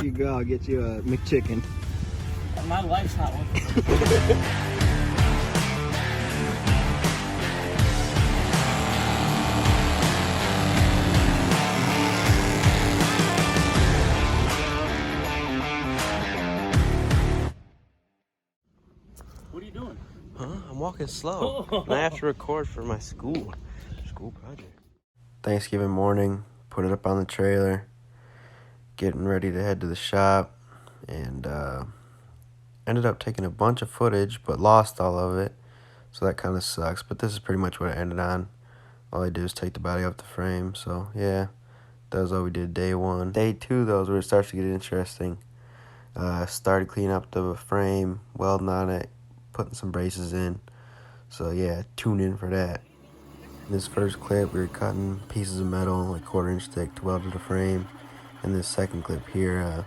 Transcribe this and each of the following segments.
You go, I'll get you a McChicken. My life's not working. What are you doing? Huh? I'm walking slow. And I have to record for my school project. Thanksgiving morning, put it up on the trailer, getting ready to head to the shop, and ended up taking a bunch of footage, but lost all of it, so that kind of sucks. But this is pretty much what I ended on. All I did was take the body off the frame, so yeah, that was all we did day one. Day two, though, is where it starts to get interesting. Started cleaning up the frame, welding on it, putting some braces in. So yeah, tune in for that. In this first clip, we were cutting pieces of metal, like 1/4-inch thick, to weld to the frame. And this second clip here,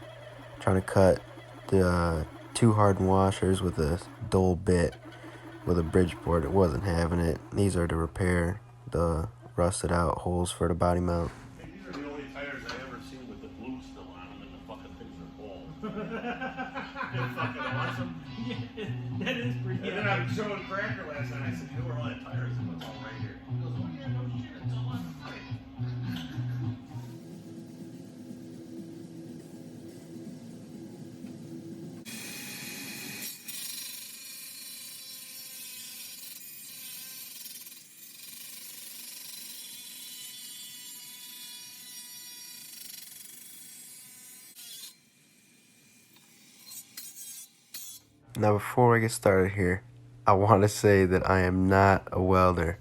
trying to cut the two hardened washers with a dull bit with a bridge board. It wasn't having it. These are to repair the rusted out holes for the body mount. These are the only tires I ever seen with the glue still on them, and the fucking things are bald. They're fucking awesome. Yeah, that is pretty. And then I was showing Cracker last night. I said, "You know where all that tires is? It's all right here." He goes, "Oh yeah, no shit, it's all on the frame." Now, before I get started here, I want to say that I am not a welder.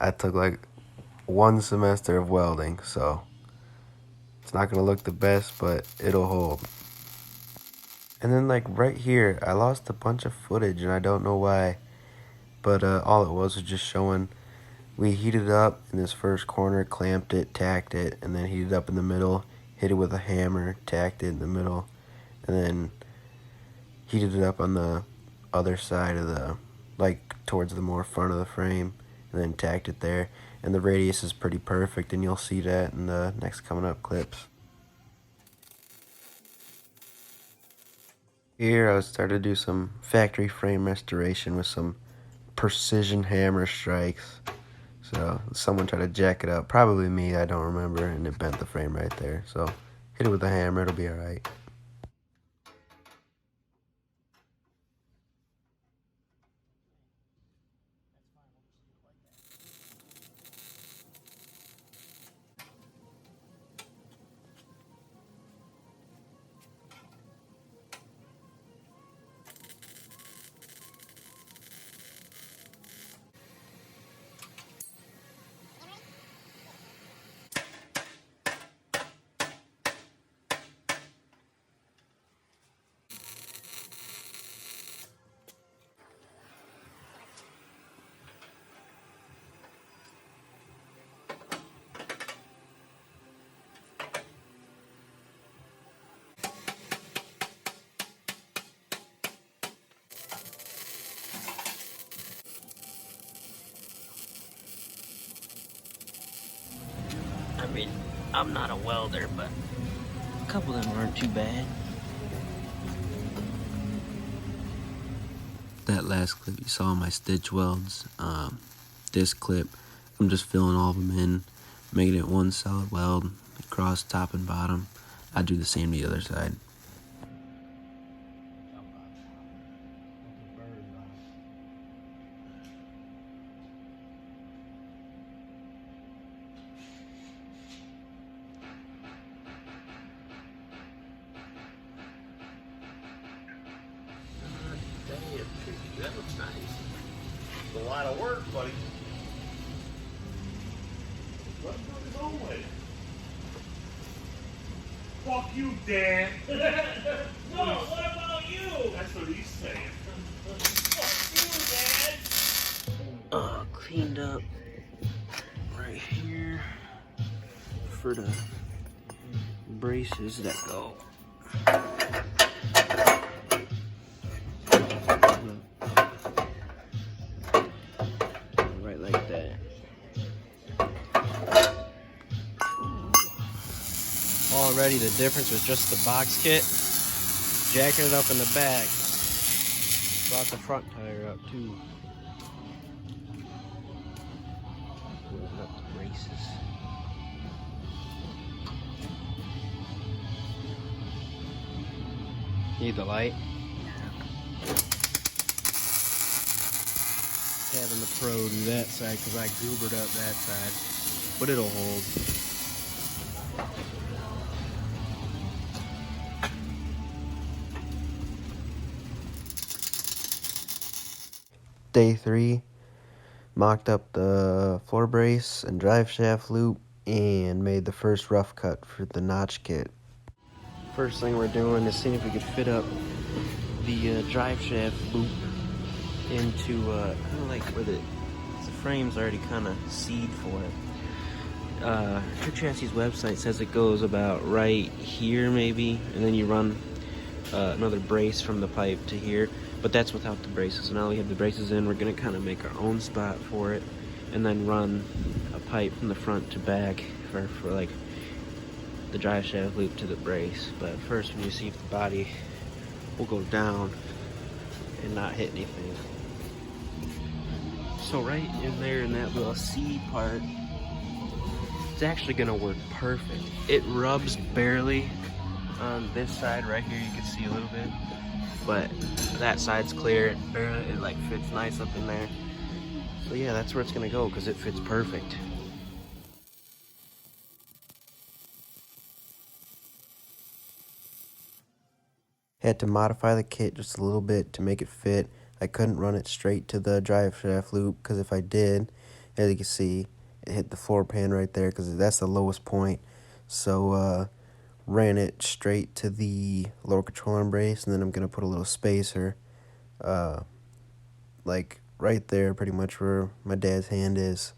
I took like 1 semester of welding, so it's not going to look the best, but it'll hold. And then like right here, I lost a bunch of footage and I don't know why, but all it was just showing we heated it up in this first corner, clamped it, tacked it, and then heated up in the middle, hit it with a hammer, tacked it in the middle, and then heated it up on the other side of the, like towards the more front of the frame, and then tacked it there. And the radius is pretty perfect, and you'll see that in the next coming up clips. Here I started to do some factory frame restoration with some precision hammer strikes. So someone tried to jack it up, probably me, I don't remember, and it bent the frame right there. So hit it with a hammer, it'll be alright. I mean, I'm not a welder, but a couple of them aren't too bad. That last clip you saw my stitch welds. This clip, I'm just filling all of them in, making it one solid weld across top and bottom. I do the same to the other side. That looks nice. It's a lot of work, buddy. Let him go his own way. Fuck you, Dan. No, what about you? That's what he's saying. Fuck you, Dad. Cleaned up right here for the braces that go. Right like that. already. The difference was just the box kit. Jacking it up in the back. Brought the front tire up too. Moving up the braces. Need the light? Having the pro do that side because I goobered up that side, but it'll hold. Day 3, mocked up the floor brace and drive shaft loop and made the first rough cut for the notch kit. First thing we're doing is seeing if we could fit up the drive shaft loop into kind of like where the frame's already kind of seed for it. Her chassis website says it goes about right here maybe, and then you run another brace from the pipe to here, but that's without the braces. So now we have the braces in, we're gonna kind of make our own spot for it and then run a pipe from the front to back for like the drive shaft loop to the brace. But first, when you see if the body will go down and not hit anything. So right in there in that little C part, it's actually gonna work perfect. It rubs barely on this side right here, you can see a little bit, but that side's clear. It like fits nice up in there. So yeah, that's where it's gonna go because it fits perfect. Had to modify the kit just a little bit to make it fit. I couldn't run it straight to the drive shaft loop because if I did, as you can see, it hit the floor pan right there because that's the lowest point. So ran it straight to the lower control arm brace, and then I'm gonna put a little spacer like right there, pretty much where my dad's hand is,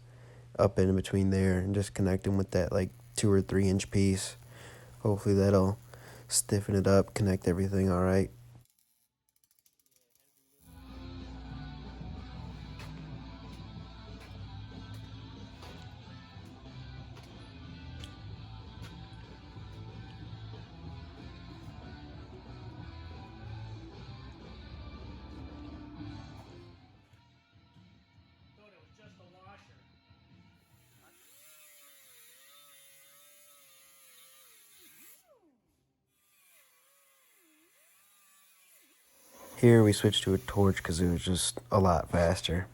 up in between there, and just connect him with that like 2 or 3 inch piece. Hopefully that'll stiffen it up, connect everything all right. Here we switched to a torch because it was just a lot faster.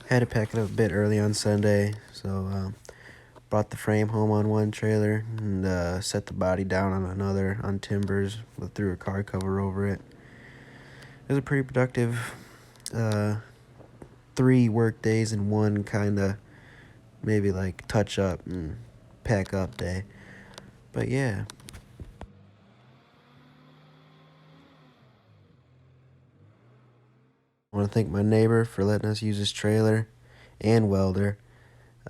Had to pack it up a bit early on Sunday, so brought the frame home on one trailer and set the body down on another on timbers, threw a car cover over it. It was a pretty productive 3 work days and 1 kind of maybe like touch up and pack up day. But yeah. I want to thank my neighbor for letting us use his trailer and welder,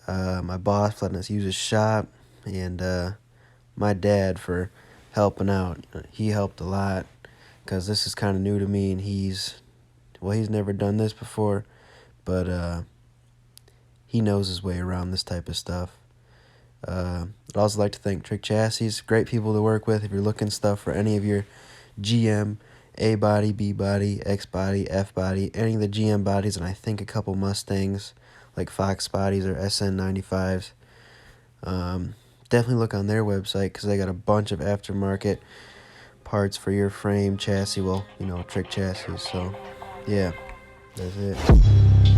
my boss for letting us use his shop, and my dad for helping out. He helped a lot because this is kind of new to me, and he's never done this before, but he knows his way around this type of stuff. I'd also like to thank Trick Chassis, great people to work with if you're looking stuff for any of your GM, A body, B body, X body, F body, any of the GM bodies, and I think a couple Mustangs like Fox bodies or SN95s. Definitely look on their website because they got a bunch of aftermarket parts for your frame, chassis, well, Trick Chassis. So yeah, that's it.